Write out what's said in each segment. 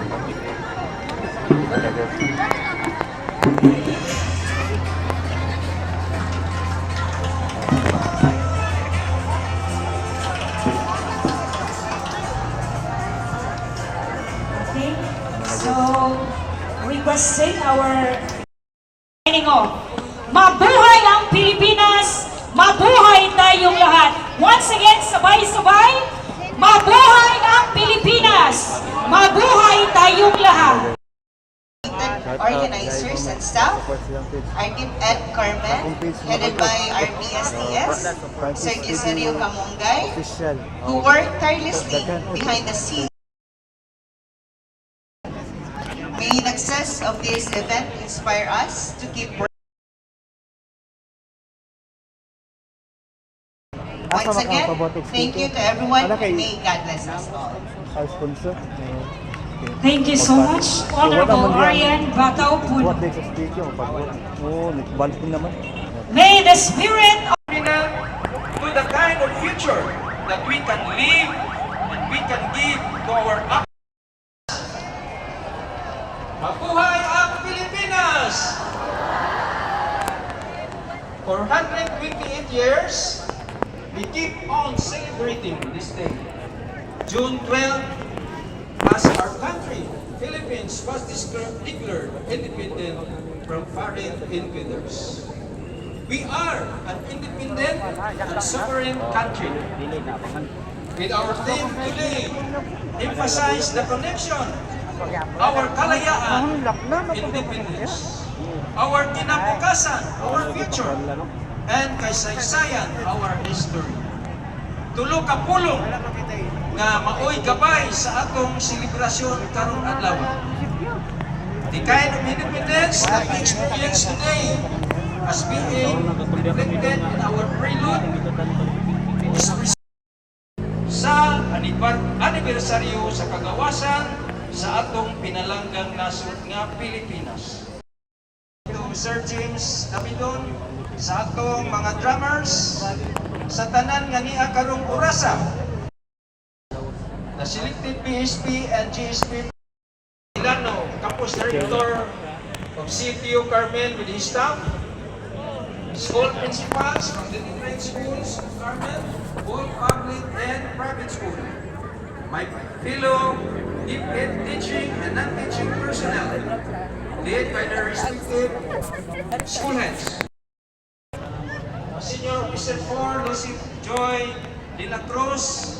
Okay, so requesting our signing off. Mabuhay ang Pilipinas! Mabuhay tayong lahat! Once again, sabay-sabay, mabuhay ang Pilipinas! Mabuhay tayong lahat! Organizers and staff, our Team Ed Carmen, headed by our PSDS, Sir Gisario Camongay, who worked tirelessly behind the scenes. May the success of this event inspire us to keep working. Once again, thank you to everyone, and may God bless us all. Thank you so much, Honorable Arian Bataupun. May the spirit of to the kind of future that we can live and we can give to our Mabuhay ang Pilipinas! For 128 years, we keep on celebrating this day. June 12, as our country, Philippines, was declared independent from foreign invaders. We are an independent and sovereign country. With our theme today, emphasize the connection, our kalayaan, independence, our kinabukasan, our future, and kasaysayan, our history. Tulo ka pulong nga maoy gabay sa atong selebrasyon karong adlaw. The kind of independence that we experience today as being reflected in our prelude is sa anibersaryo sa kagawasan sa atong pinalanggang nasod nga Pilipinas. To Sir James Davidon, sa atong mga drummers, sa tanan nga niya karong orasa, the selected PSP and GSP Milano, Campus Director of CTU Carmen with his staff, school principals from the different schools of Carmen, both public and private school, my fellow teaching and non-teaching personnel, led by their respective school heads. Senior Officer 4, Lucy Joy De La Cruz,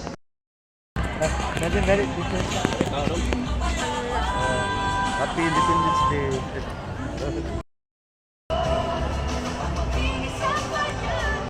Happy Independence Day.